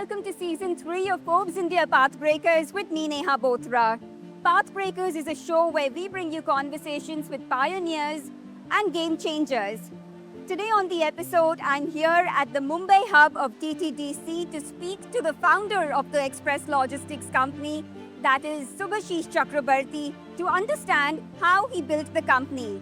welcome to Season 3 of Forbes India Pathbreakers with me, Neha Bothra. Pathbreakers is a show where we bring you conversations with pioneers and game changers. Today on the episode, I'm here at the Mumbai hub of DTDC to speak to the founder of the express logistics company, that is Subhasish Chakraborty, to understand how he built the company.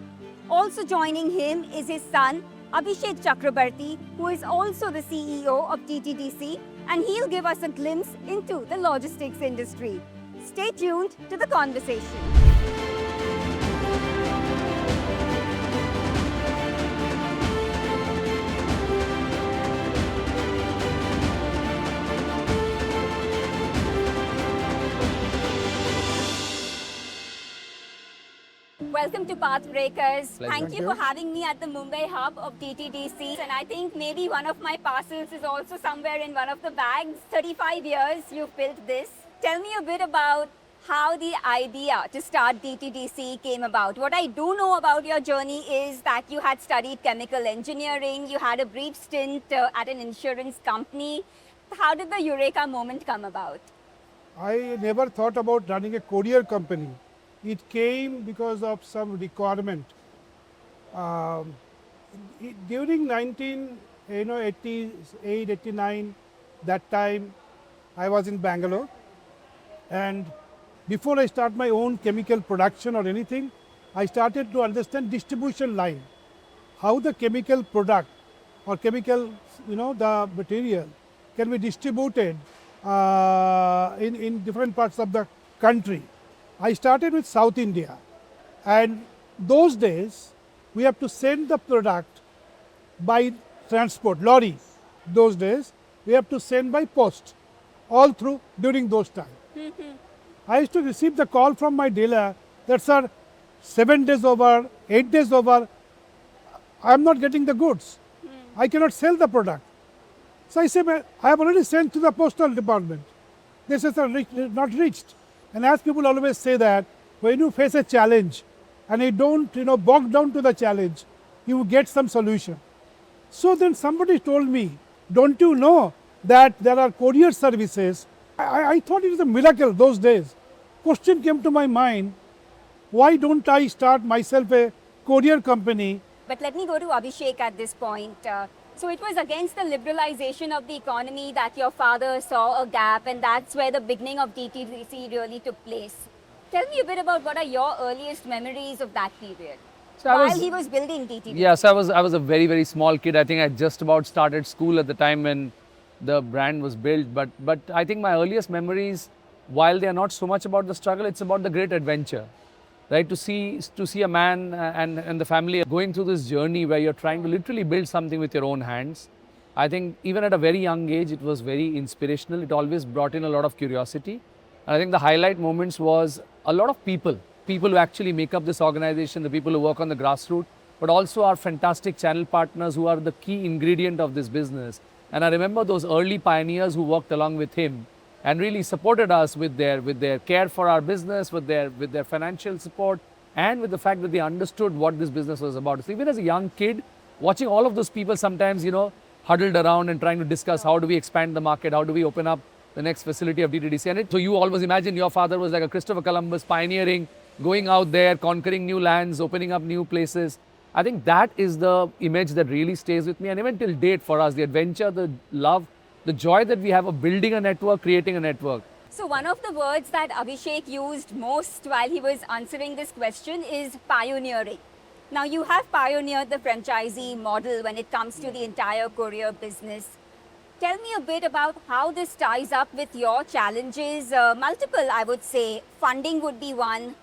Also joining him is his son, Abhishek Chakraborty, who is also the CEO of DTDC, and he'll give us a glimpse into the logistics industry. Stay tuned to the conversation. Welcome to Pathbreakers. Thank you for having me at the Mumbai hub of DTDC. And I think maybe one of my parcels is also somewhere in one of the bags. 35 years you've built this. Tell me a bit about how the idea to start DTDC came about. What I do know about your journey is that you had studied chemical engineering, you had a brief stint at an insurance company. How did the eureka moment come about? I never thought about running a courier company. It came because of some requirement. During 1988, 89, that time I was in Bangalore, and before I start my own chemical production or anything, I started to understand distribution line, how the chemical product or chemical, the material can be distributed in different parts of the country. I started with South India, and those days we have to send the product by transport, lorry. Those days we have to send by post, all through during those times. I used to receive the call from my dealer that, sir, 7 days over, 8 days over, I am not getting the goods. I cannot sell the product. So I said, I have already sent to the postal department. They said, sir, not reached. And as people always say that, when you face a challenge and you don't, bog down to the challenge, you get some solution. So then somebody told me, don't you know that there are courier services? I thought it was a miracle those days. Question came to my mind, why don't I start myself a courier company? But let me go to Abhishek at this point. So it was against the liberalization of the economy that your father saw a gap, and that's where the beginning of DTDC really took place. Tell me a bit about what are your earliest memories of that period, while he was building DTDC. Yes, I was a very, very small kid. I think I just about started school at the time when the brand was built. But I think my earliest memories, while they are not so much about the struggle, it's about the great adventure. Right, to see a man and the family going through this journey where you're trying to literally build something with your own hands. I think even at a very young age, it was very inspirational. It always brought in a lot of curiosity. And I think the highlight moments was a lot of people who actually make up this organization, the people who work on the grassroots, but also our fantastic channel partners who are the key ingredient of this business. And I remember those early pioneers who worked along with him and really supported us with their care for our business, with their financial support, and with the fact that they understood what this business was about. So even as a young kid, watching all of those people sometimes, huddled around and trying to discuss how do we expand the market, how do we open up the next facility of DTDC. So you always imagine your father was like a Christopher Columbus, pioneering, going out there, conquering new lands, opening up new places. I think that is the image that really stays with me. And even till date for us, the adventure, the love, the joy that we have of building a network, creating a network. So one of the words that Abhishek used most while he was answering this question is pioneering. Now you have pioneered the franchisee model when it comes to the entire courier business. Tell me a bit about how this ties up with your challenges. Multiple, I would say. Funding would be one,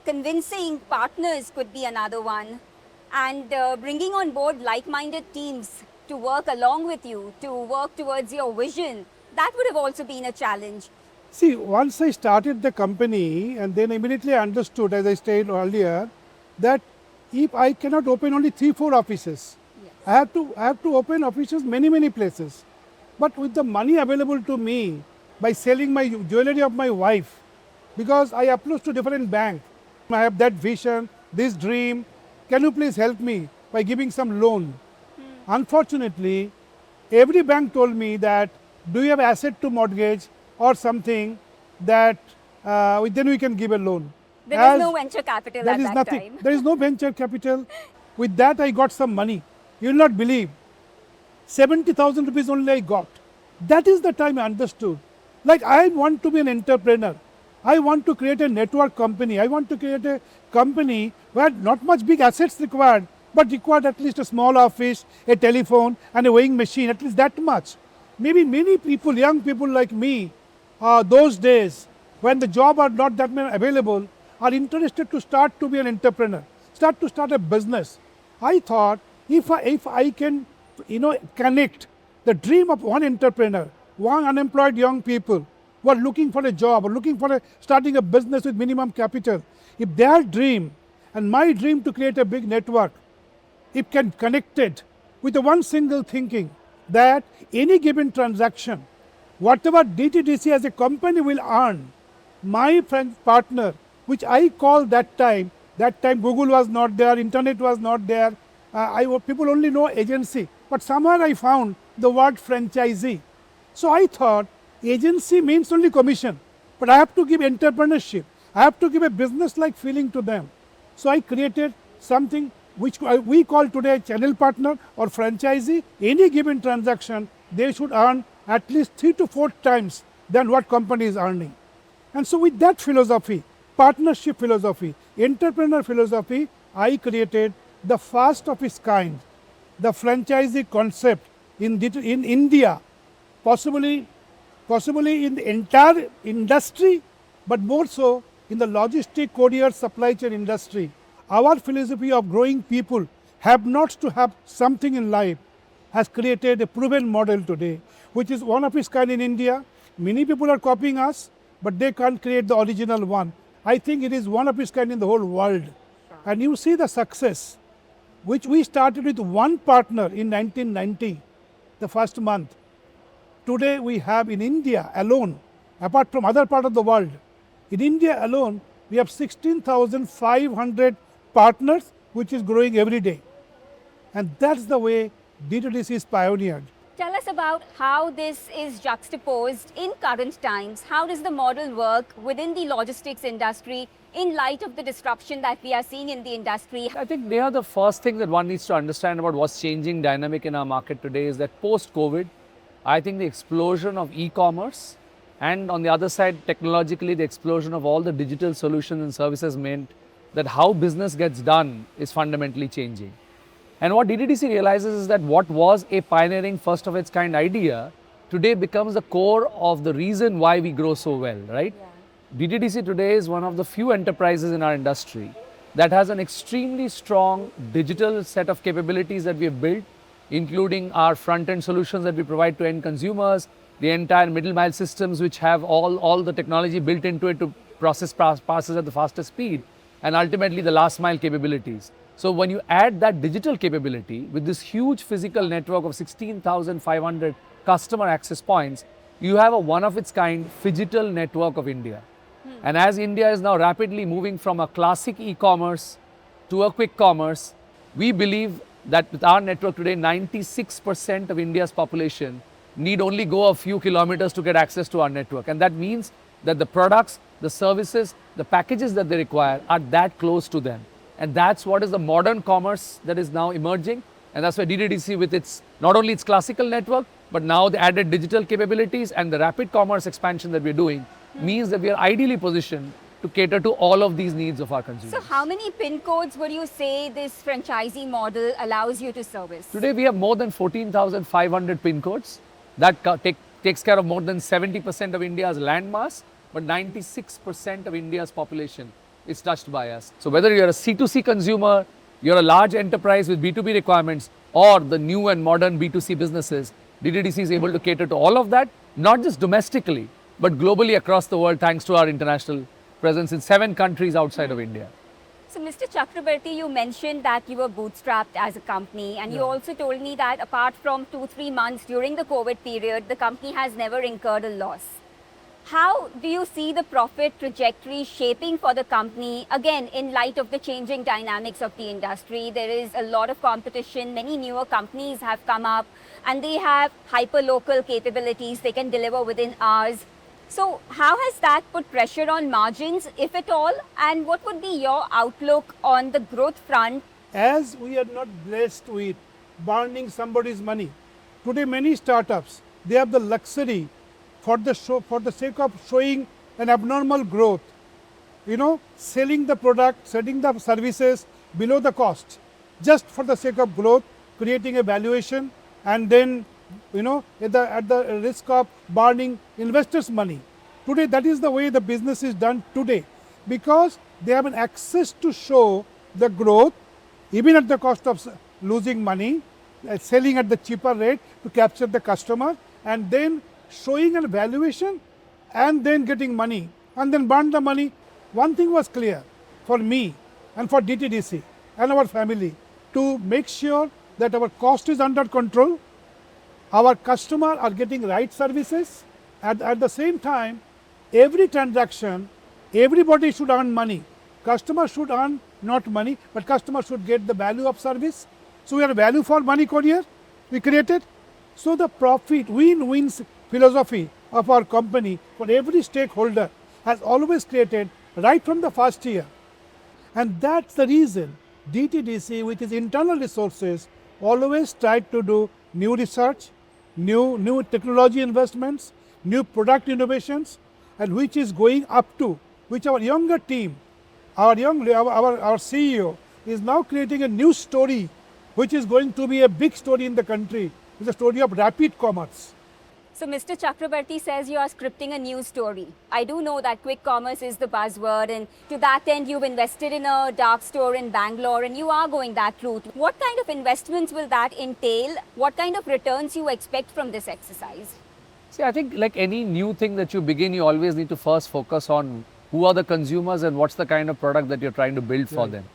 convincing partners could be another one, and bringing on board like-minded teams to work along with you, to work towards your vision, that would have also been a challenge. See, once I started the company, and then immediately I understood, as I stated earlier, that if I cannot open only 3-4 offices, yes, I have to open offices many places. But with the money available to me by selling my jewelry of my wife, because I approached to different banks, I have that vision, this dream, can you please help me by giving some loan? Unfortunately, every bank told me that do you have asset to mortgage or something that then we can give a loan. There was no venture capital There at is that nothing. time. There is no venture capital. With that, I got some money. You will not believe. 70,000 rupees only I got. That is the time I understood. Like, I want to be an entrepreneur. I want to create a network company. I want to create a company where not much big assets required, but required at least a small office, a telephone, and a weighing machine, at least that much. Maybe many people, young people like me, those days when the job are not that many available, are interested to start to be an entrepreneur, start a business. I thought if I can, connect the dream of one entrepreneur, one unemployed young people who are looking for a job or looking for starting a business with minimum capital, if their dream and my dream to create a big network, it can connect it with the one single thinking that any given transaction, whatever DTDC as a company will earn, my friend partner, which I call that time Google was not there, internet was not there, people only know agency, but somewhere I found the word franchisee. So I thought agency means only commission, but I have to give entrepreneurship, I have to give a business-like feeling to them. So I created something which we call today channel partner or franchisee. Any given transaction, they should earn at least 3 to 4 times than what company is earning. And so with that philosophy, partnership philosophy, entrepreneur philosophy, I created the first of its kind, the franchisee concept in India, possibly in the entire industry, but more so in the logistic courier supply chain industry. Our philosophy of growing people have not to have something in life has created a proven model today, which is one of its kind in India. Many people are copying us, but they can't create the original one. I think it is one of its kind in the whole world. And you see the success, which we started with one partner in 1990, the first month. Today we have in India alone, apart from other part of the world, in India alone, we have 16,500 partners, which is growing every day. And that's the way DTDC is pioneered. Tell us about how this is juxtaposed in current times. How does the model work within the logistics industry in light of the disruption that we are seeing in the industry? I think, Neha, the first thing that one needs to understand about what's changing dynamic in our market today is that post-COVID, I think the explosion of e-commerce and on the other side, technologically, the explosion of all the digital solutions and services meant that how business gets done is fundamentally changing. And what DTDC realizes is that what was a pioneering first of its kind idea today becomes the core of the reason why we grow so well, right? Yeah. DTDC today is one of the few enterprises in our industry that has an extremely strong digital set of capabilities that we have built, including our front-end solutions that we provide to end consumers, the entire middle mile systems which have all the technology built into it to process parcels at the fastest speed, and ultimately the last mile capabilities. So when you add that digital capability with this huge physical network of 16,500 customer access points, you have a one of its kind phygital network of India. And as India is now rapidly moving from a classic e-commerce to a quick commerce, we believe that with our network today, 96% of India's population need only go a few kilometers to get access to our network. And that means that the products, the services, the packages that they require are that close to them. And that's what is the modern commerce that is now emerging. And that's why DTDC with its, not only its classical network, but now the added digital capabilities and the rapid commerce expansion that we're doing means that we are ideally positioned to cater to all of these needs of our consumers. So how many PIN codes would you say this franchisee model allows you to service? Today we have more than 14,500 PIN codes. That takes care of more than 70% of India's land mass, but 96% of India's population is touched by us. So whether you're a C2C consumer, you're a large enterprise with B2B requirements, or the new and modern B2C businesses, DTDC is able to cater to all of that, not just domestically, but globally across the world, thanks to our international presence in 7 countries outside of India. So Mr. Chakraborty, you mentioned that you were bootstrapped as a company, and you also told me that apart from 2-3 months during the COVID period, the company has never incurred a loss. How do you see the profit trajectory shaping for the company? Again, in light of the changing dynamics of the industry, there is a lot of competition. Many newer companies have come up and they have hyper-local capabilities they can deliver within hours. So how has that put pressure on margins, if at all? And what would be your outlook on the growth front? As we are not blessed with burning somebody's money, today many startups, they have the luxury for the sake of showing an abnormal growth, selling the product, selling the services below the cost, just for the sake of growth, creating a valuation, and then, at the risk of burning investors' money. Today, that is the way the business is done today, because they have an access to show the growth, even at the cost of losing money, selling at the cheaper rate to capture the customer, and then showing a valuation, and then getting money, and then burn the money. One thing was clear for me and for DTDC and our family, to make sure that our cost is under control, our customers are getting right services, at the same time, every transaction, everybody should earn money. Customer should earn not money, but customer should get the value of service. So we are a value for money courier we created. So the profit win-win philosophy of our company for every stakeholder has always created right from the first year. And that's the reason DTDC, with its internal resources, always tried to do new research, new technology investments, new product innovations, and which is going up to, which our younger team, our CEO is now creating a new story, which is going to be a big story in the country. It's a story of rapid commerce. So Mr. Chakraborty says you are scripting a news story. I do know that quick commerce is the buzzword, and to that end you've invested in a dark store in Bangalore and you are going that route. What kind of investments will that entail? What kind of returns you expect from this exercise? See, I think like any new thing that you begin, you always need to first focus on who are the consumers and what's the kind of product that you're trying to build for them.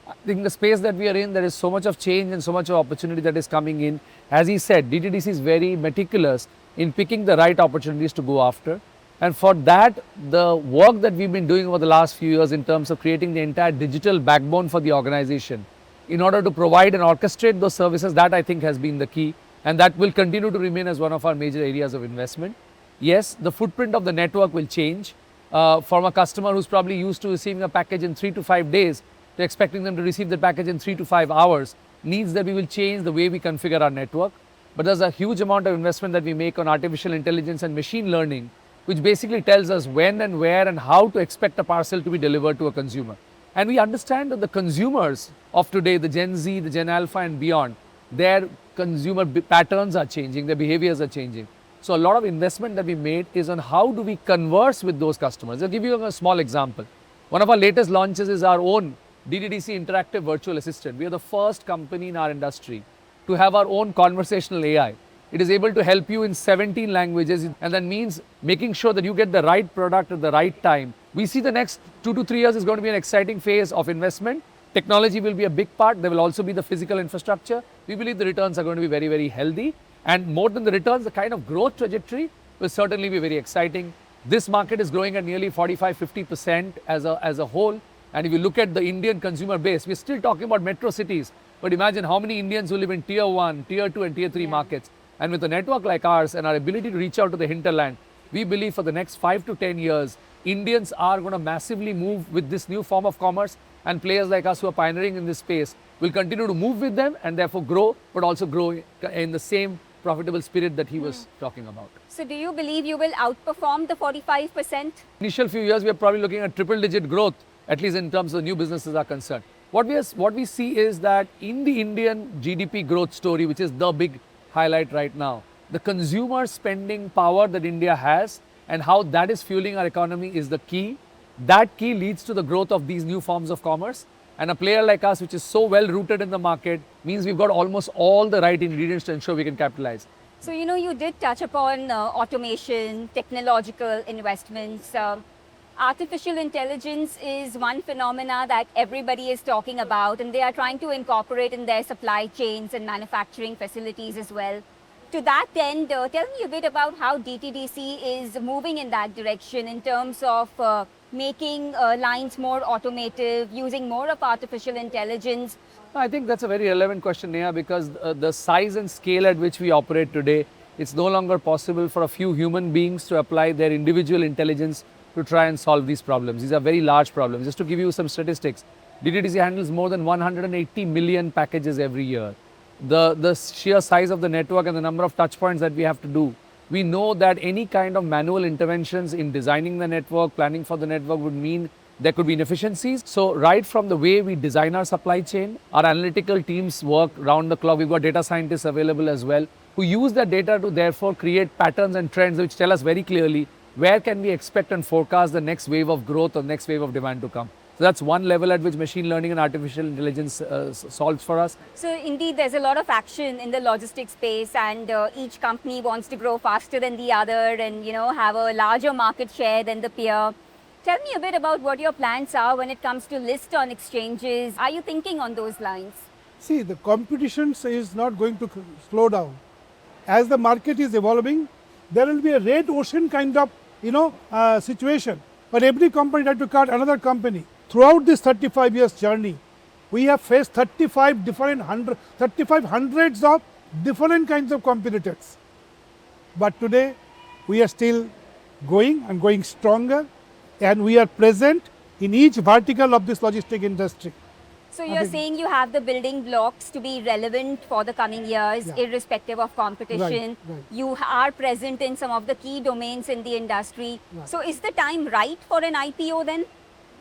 I think the space that we are in, there is so much of change and so much of opportunity that is coming in. As he said, DTDC is very meticulous in picking the right opportunities to go after. And for that, the work that we've been doing over the last few years in terms of creating the entire digital backbone for the organization, in order to provide and orchestrate those services, that I think has been the key. And that will continue to remain as one of our major areas of investment. Yes, the footprint of the network will change from a customer who's probably used to receiving a package in 3 to 5 days to expecting them to receive the package in 3 to 5 hours. Needs that we will change the way we configure our network. But there's a huge amount of investment that we make on artificial intelligence and machine learning, which basically tells us when and where and how to expect a parcel to be delivered to a consumer. And we understand that the consumers of today, the Gen Z, the Gen Alpha and beyond, their consumer patterns are changing, their behaviors are changing. So a lot of investment that we made is on how do we converse with those customers. I'll give you a small example. One of our latest launches is our own DTDC Interactive Virtual Assistant. We are the first company in our industry to have our own conversational AI. It is able to help you in 17 languages, and that means making sure that you get the right product at the right time. We see the next 2 to 3 years is going to be an exciting phase of investment. Technology will be a big part. There will also be the physical infrastructure. We believe the returns are going to be very, very healthy. And more than the returns, the kind of growth trajectory will certainly be very exciting. This market is growing at nearly 45-50% as a whole. And if you look at the Indian consumer base, we're still talking about metro cities. But imagine how many Indians who live in tier 1, tier 2 and tier 3 markets. And with a network like ours and our ability to reach out to the hinterland, we believe for the next 5 to 10 years, Indians are going to massively move with this new form of commerce, and players like us who are pioneering in this space will continue to move with them and therefore grow, but also grow in the same profitable spirit that he was talking about. So do you believe you will outperform the 45%? Initial few years, we are probably looking at triple-digit growth, at least in terms of new businesses are concerned. What we see is that in the Indian GDP growth story, which is the big highlight right now, the consumer spending power that India has and how that is fueling our economy is the key. That key leads to the growth of these new forms of commerce. And a player like us, which is so well rooted in the market, means we've got almost all the right ingredients to ensure we can capitalize. So, you did touch upon automation, technological investments. Artificial intelligence is one phenomena that everybody is talking about, and they are trying to incorporate in their supply chains and manufacturing facilities as well. To that end, tell me a bit about how DTDC is moving in that direction in terms of making lines more automative, using more of artificial intelligence. I think that's a very relevant question, Neha, because the size and scale at which we operate today, it's no longer possible for a few human beings to apply their individual intelligence to try and solve these problems. These are very large problems. Just to give you some statistics, DTDC handles more than 180 million packages every year. The sheer size of the network and the number of touch points that we have to do, we know that any kind of manual interventions in designing the network, planning for the network would mean there could be inefficiencies. So right from the way we design our supply chain, our analytical teams work round the clock. We've got data scientists available as well, who use that data to therefore create patterns and trends which tell us very clearly where can we expect and forecast the next wave of growth or next wave of demand to come. So that's one level at which machine learning and artificial intelligence solves for us. So indeed, there's a lot of action in the logistics space, and each company wants to grow faster than the other and have a larger market share than the peer. Tell me a bit about what your plans are when it comes to list on exchanges. Are you thinking on those lines? See, the competition is not going to slow down. As the market is evolving, there will be a red ocean kind of situation. But every company had to cut another company. Throughout this 35 years journey, we have faced 35 hundreds of different kinds of competitors. But today, we are still going and going stronger, and we are present in each vertical of this logistic industry. So you're saying you have the building blocks to be relevant for the coming years, irrespective of competition. Right. You are present in some of the key domains in the industry. Right. So is the time right for an IPO then?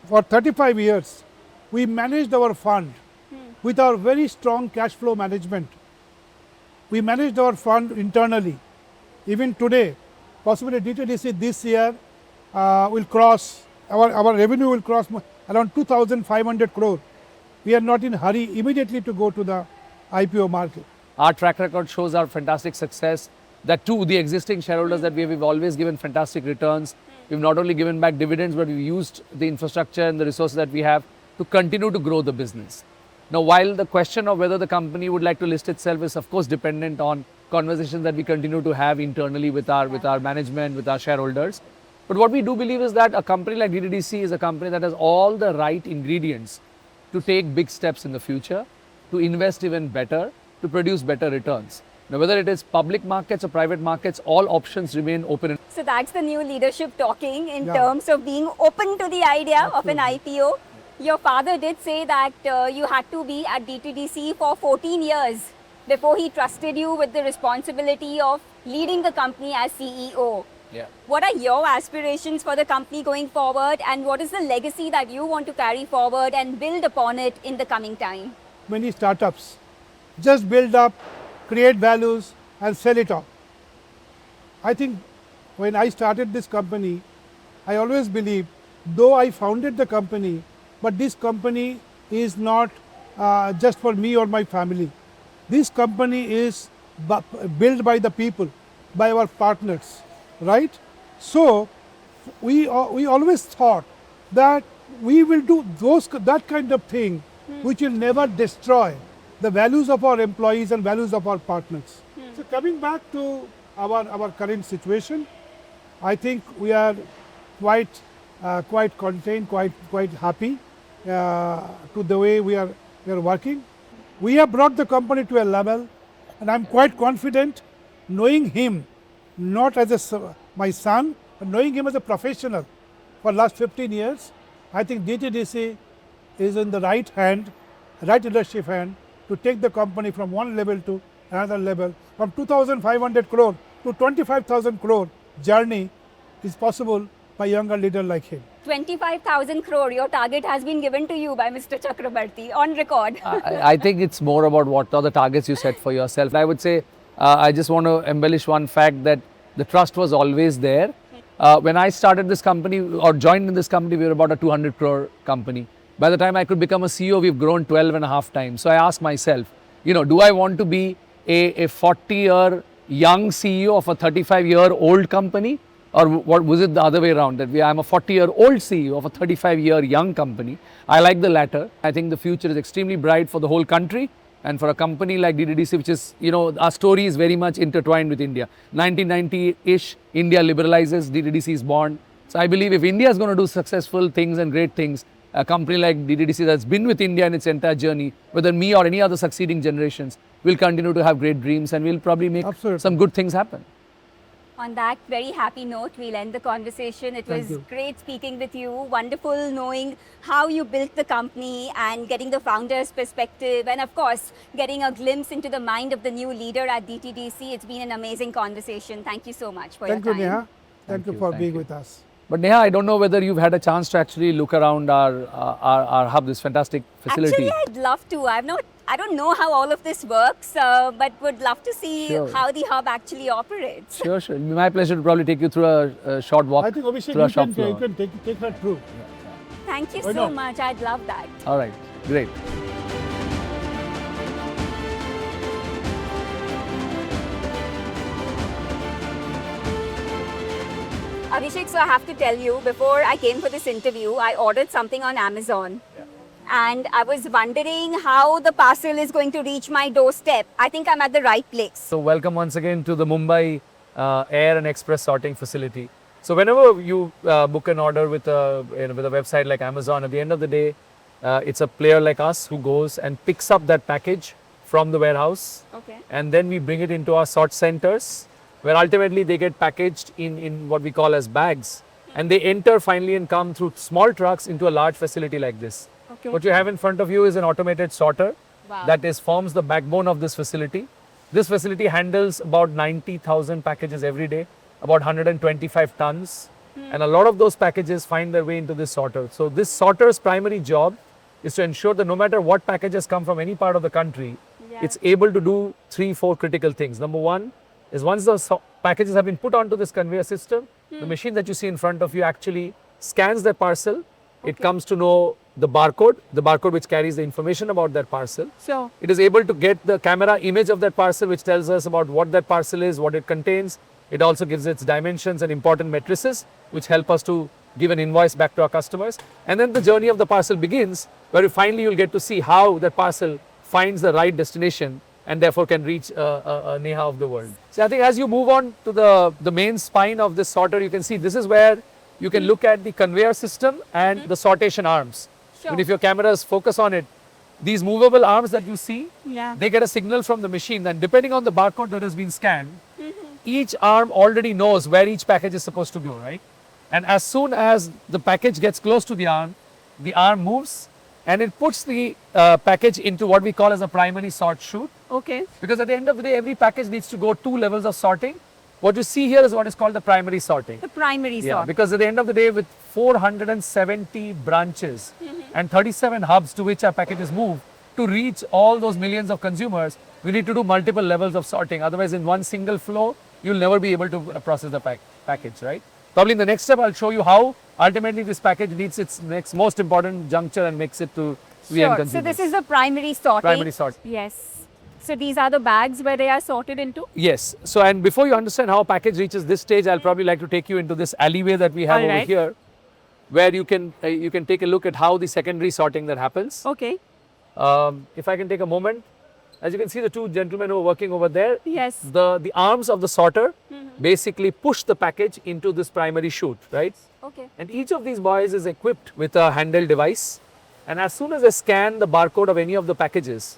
For 35 years, we managed our fund with our very strong cash flow management. We managed our fund internally. Even today, possibly DTDC this year will cross, our revenue will cross around 2,500 crore. We are not in a hurry immediately to go to the IPO market. Our track record shows our fantastic success. That too, the existing shareholders that we've always given fantastic returns. We've not only given back dividends, but we've used the infrastructure and the resources that we have to continue to grow the business. Now, while the question of whether the company would like to list itself is of course dependent on conversations that we continue to have internally with our management, with our shareholders. But what we do believe is that a company like DTDC is a company that has all the right ingredients to take big steps in the future, to invest even better, to produce better returns. Now, whether it is public markets or private markets, all options remain open. So that's the new leadership talking in terms of being open to the idea of an IPO. Your father did say that you had to be at DTDC for 14 years before he trusted you with the responsibility of leading the company as CEO. Yeah. What are your aspirations for the company going forward, and what is the legacy that you want to carry forward and build upon it in the coming time? Many startups just build up, create values and sell it off. I think when I started this company, I always believed, though I founded the company, but this company is not just for me or my family. This company is built by the people, by our partners, right? So we always thought that we will do that kind of thing which will never destroy the values of our employees and values of our partners. So coming back to our current situation, I think we are quite contained, quite happy to the way we are working. We have brought the company to a level, and I'm quite confident, knowing him not as my son, but knowing him as a professional for last 15 years. I think DTDC is in the right leadership hand to take the company from one level to another level. From 2,500 crore to 25,000 crore journey is possible by a younger leader like him. 25,000 crore, your target has been given to you by Mr. Chakraborty on record. I think it's more about what are the targets you set for yourself. I would say, I just want to embellish one fact that the trust was always there. When I started this company or joined in this company, we were about a 200 crore company. By the time I could become a CEO, we've grown 12 and a half times. So I asked myself, do I want to be a 40-year young CEO of a 35-year-old company? Or what was it the other way around, that I'm a 40-year-old CEO of a 35-year young company? I like the latter. I think the future is extremely bright for the whole country And for a company like DTDC, which is, our story is very much intertwined with India. 1990-ish, India liberalizes, DTDC is born. So I believe if India is going to do successful things and great things, a company like DTDC that's been with India in its entire journey, whether me or any other succeeding generations, will continue to have great dreams and will probably make some good things happen. On that very happy note, we'll end the conversation. It was great speaking with you. Wonderful knowing how you built the company and getting the founder's perspective, and of course, getting a glimpse into the mind of the new leader at DTDC. It's been an amazing conversation. Thank you so much for your time. Thank you, Neha. Thank you for being with us. But Neha, I don't know whether you've had a chance to actually look around our hub, this fantastic facility. Actually, I'd love to. I don't know how all of this works, but would love to see how the hub actually operates. Sure. It'll be my pleasure to probably take you through a short walk. I think, Abhishek, you can take her through. Thank you so much. I'd love that. All right. Great. Abhishek, so I have to tell you, before I came for this interview, I ordered something on Amazon. And I was wondering how the parcel is going to reach my doorstep. I think I'm at the right place. So welcome once again to the Mumbai Air and Express Sorting Facility. So whenever you book an order with a website like Amazon, at the end of the day, it's a player like us who goes and picks up that package from the warehouse. Okay. And then we bring it into our sort centers, where ultimately they get packaged in what we call as bags. And they enter finally and come through small trucks into a large facility like this. Okay. What you have in front of you is an automated sorter that forms the backbone of this facility. This facility handles about 90,000 packages every day, about 125 tons. And a lot of those packages find their way into this sorter. So this sorter's primary job is to ensure that no matter what packages come from any part of the country, it's able to do 3-4 critical things. Number one is once those packages have been put onto this conveyor system, the machine that you see in front of you actually scans that parcel. It comes to know the barcode which carries the information about that parcel. Sure. It is able to get the camera image of that parcel, which tells us about what that parcel is, what it contains. It also gives its dimensions and important matrices, which help us to give an invoice back to our customers. And then the journey of the parcel begins, where finally you'll get to see how that parcel finds the right destination and therefore can reach a Neha of the world. So I think as you move on to the main spine of this sorter, you can see this is where you can look at the conveyor system and the sortation arms. Sure. And if your cameras focus on it, these movable arms that you see, Yeah. they get a signal from the machine, and depending on the barcode that has been scanned, each arm already knows where each package is supposed to go, right? And as soon as the package gets close to the arm moves and it puts the package into what we call as a primary sort chute. Okay. Because at the end of the day, every package needs to go 2 levels of sorting. What you see here is what is called the primary sorting. The primary Yeah, sort. because at the end of the day, with 470 branches and 37 hubs to which our packages move, to reach all those millions of consumers, we need to do multiple levels of sorting. Otherwise, in one single flow, you'll never be able to process the package, right? Probably in the next step, I'll show you how ultimately this package needs its next most important juncture and makes it to the end Sure. consumer. So this is the primary sorting. Primary sort. Yes. So these are the bags where they are sorted into? Yes. So, and before you understand how a package reaches this stage, I'll probably like to take you into this alleyway that we have over here, where you can take a look at how the secondary sorting that happens. Okay. If I can take a moment, as you can see the two gentlemen who are working over there, Yes. the arms of the sorter basically push the package into this primary chute, right? Okay. And each of these boys is equipped with a handheld device. And as soon as they scan the barcode of any of the packages,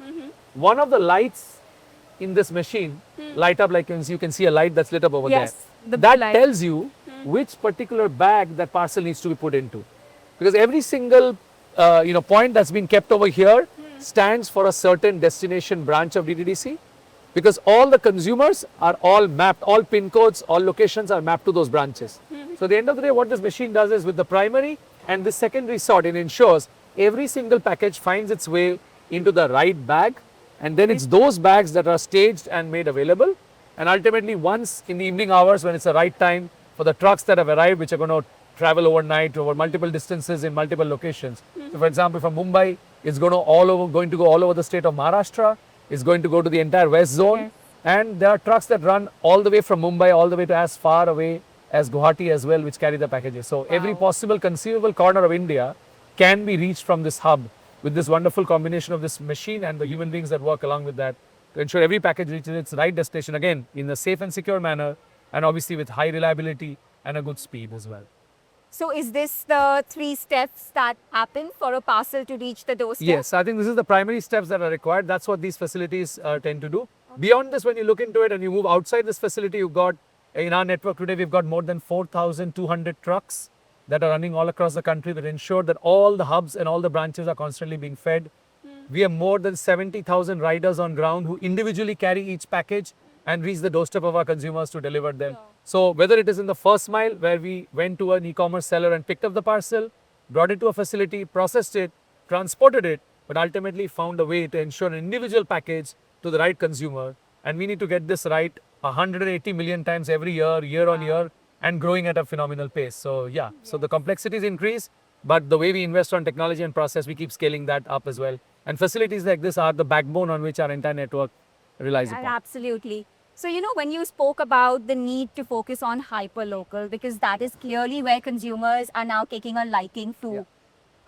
one of the lights in this machine light up, like you can see a light that's lit up over Yes, there. the That light. tells you which particular bag that parcel needs to be put into. Because every single point that's been kept over here stands for a certain destination branch of DTDC. Because all the consumers are all mapped, all pin codes, all locations are mapped to those branches. So at the end of the day, what this machine does is with the primary and the secondary sort, it ensures every single package finds its way into the right bag, and then it's those bags that are staged and made available. And ultimately, once in the evening hours when it's the right time for the trucks that have arrived, which are going to travel overnight over multiple distances in multiple locations. So for example, from Mumbai, it's going to go all over the state of Maharashtra. It's going to go to the entire west zone. Yes. And there are trucks that run all the way from Mumbai all the way to as far away as Guwahati as well, which carry the packages. So every possible conceivable corner of India can be reached from this hub with this wonderful combination of this machine and the human beings that work along with that to ensure every package reaches its right destination, again, in a safe and secure manner, and obviously with high reliability and a good speed as well. So is this the 3 steps that happen for a parcel to reach the doorstep? Yes, I think this is the primary steps that are required. That's what these facilities tend to do. Beyond this, when you look into it and you move outside this facility, you've got, in our network today, we've got more than 4,200 trucks that are running all across the country that ensure that all the hubs and all the branches are constantly being fed. We have more than 70,000 riders on ground who individually carry each package and reach the doorstep of our consumers to deliver them. So whether it is in the first mile where we went to an e-commerce seller and picked up the parcel, brought it to a facility, processed it, transported it, but ultimately found a way to ensure an individual package to the right consumer. And we need to get this right 180 million times every year, year on year, and growing at a phenomenal pace. So yeah, so the complexities increase, but the way we invest on technology and process, we keep scaling that up as well. And facilities like this are the backbone on which our entire network relies upon. Absolutely. So, when you spoke about the need to focus on hyper-local, because that is clearly where consumers are now taking a liking to. Yeah.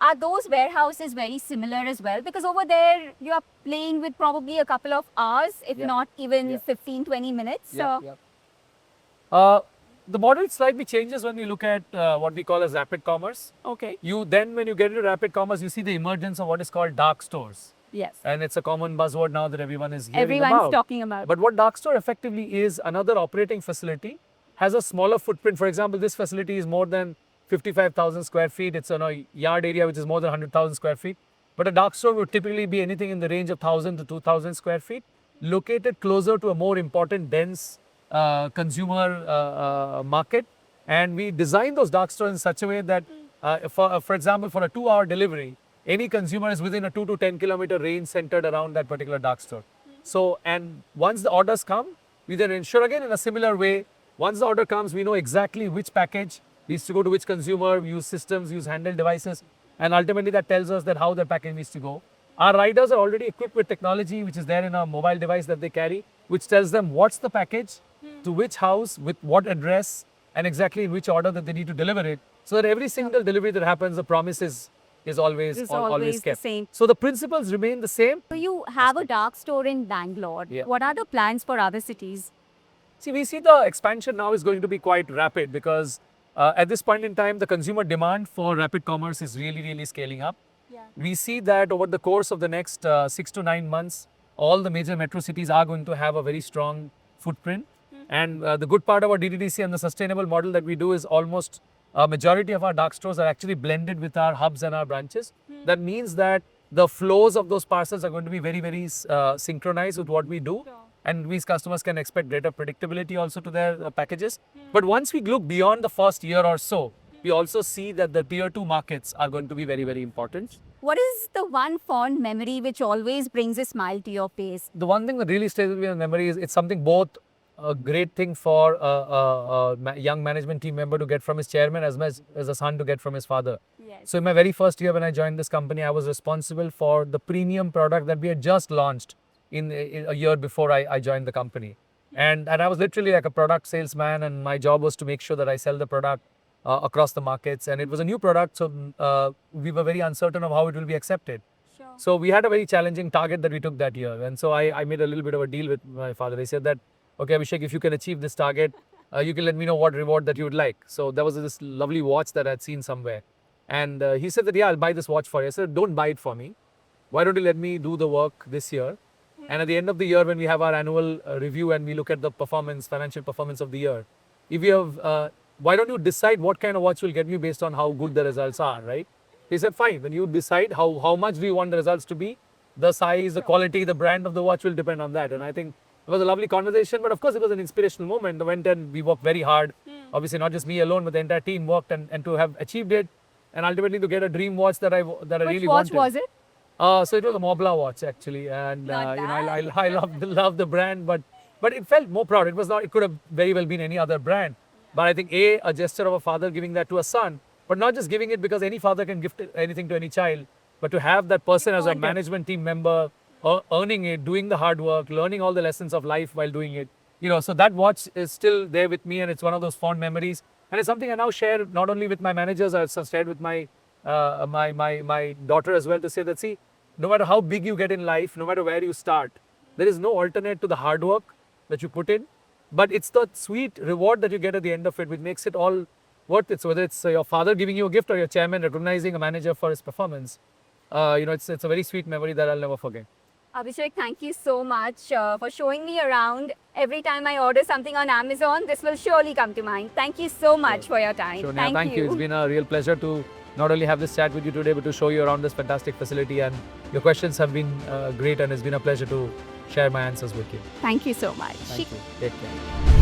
Are those warehouses very similar as well? Because over there, you are playing with probably a couple of hours, if not even 15, 20 minutes. The model slightly changes when you look at what we call as rapid commerce. Okay. When you get into rapid commerce, you see the emergence of what is called dark stores. Yes. And it's a common buzzword now that everyone is hearing Everyone's about. talking about. But what dark store effectively is, another operating facility has a smaller footprint. For example, this facility is more than 55,000 square feet. It's on a yard area which is more than 100,000 square feet. But a dark store would typically be anything in the range of 1,000 to 2,000 square feet, located closer to a more important, dense consumer market. And we design those dark stores in such a way that, for example, for a 2-hour delivery, any consumer is within a 2 to 10 kilometer range centered around that particular dark store. So, and once the orders come, we then ensure again in a similar way, once the order comes, we know exactly which package needs to go to which consumer, we use systems, use handheld devices, and ultimately that tells us that how the package needs to go. Our riders are already equipped with technology which is there in a mobile device that they carry, which tells them what's the package, to which house, with what address, and exactly in which order that they need to deliver it. So that every single delivery that happens, the promise is always kept. The same. So the principles remain the same. So you have a dark store in Bangalore. Yeah. What are the plans for other cities? See, we see the expansion now is going to be quite rapid because at this point in time, the consumer demand for rapid commerce is really scaling up. We see that over the course of the next 6 to 9 months, all the major metro cities are going to have a very strong footprint. And the good part about DTDC and the sustainable model that we do is almost a majority of our dark stores are actually blended with our hubs and our branches. That means that the flows of those parcels are going to be very synchronized with what we do. And these customers can expect greater predictability also to their packages. But once we look beyond the first year or so, we also see that the tier 2 markets are going to be very important. What is the one fond memory which always brings a smile to your face? The one thing that really stays with me in memory is it's something both a great thing for a young management team member to get from his chairman as much as a son to get from his father. Yes. So in my very first year when I joined this company, I was responsible for the premium product that we had just launched in a year before I joined the company. And I was literally like a product salesman, and my job was to make sure that I sell the product across the markets. And it was a new product, so we were very uncertain of how it will be accepted. Sure. So we had a very challenging target that we took that year. And so I made a little bit of a deal with my father. He said that, okay, Abhishek, if you can achieve this target, you can let me know what reward that you would like. So there was this lovely watch that I'd seen somewhere. And he said that, yeah, I'll buy this watch for you. I said, don't buy it for me. Why don't you let me do the work this year? And at the end of the year, when we have our annual review and we look at the performance, financial performance of the year, if you have, why don't you decide what kind of watch will get you based on how good the results are, right? He said, fine, then you decide how much do you want the results to be. The size, the quality, the brand of the watch will depend on that. And I think it was a lovely conversation, but of course it was an inspirational moment. I went and we worked very hard. Obviously not just me alone, but the entire team worked and to have achieved it and ultimately to get a dream watch that I really wanted. Which watch was it? So it was a Mobla watch actually, and I love the brand, but it felt more proud. It was not. It could have very well been any other brand, but I think a gesture of a father giving that to a son, but not just giving it because any father can gift anything to any child, but to have that person as a management team member, earning it, doing the hard work, learning all the lessons of life while doing it. So that watch is still there with me, and it's one of those fond memories, and it's something I now share not only with my managers, I also shared with my my daughter as well to say that, see, no matter how big you get in life, no matter where you start, there is no alternate to the hard work that you put in, but it's the sweet reward that you get at the end of it which makes it all worth it. So whether it's your father giving you a gift or your chairman recognizing a manager for his performance, it's a very sweet memory that I'll never forget. Abhishek, thank you so much for showing me around. Every time I order something on Amazon, this will surely come to mind. Thank you so much for your time. Sure, Neha, thank you. It's been a real pleasure to not only have this chat with you today, but to show you around this fantastic facility. And your questions have been great, and it's been a pleasure to share my answers with you. Thank you so much. Thank you. Take care.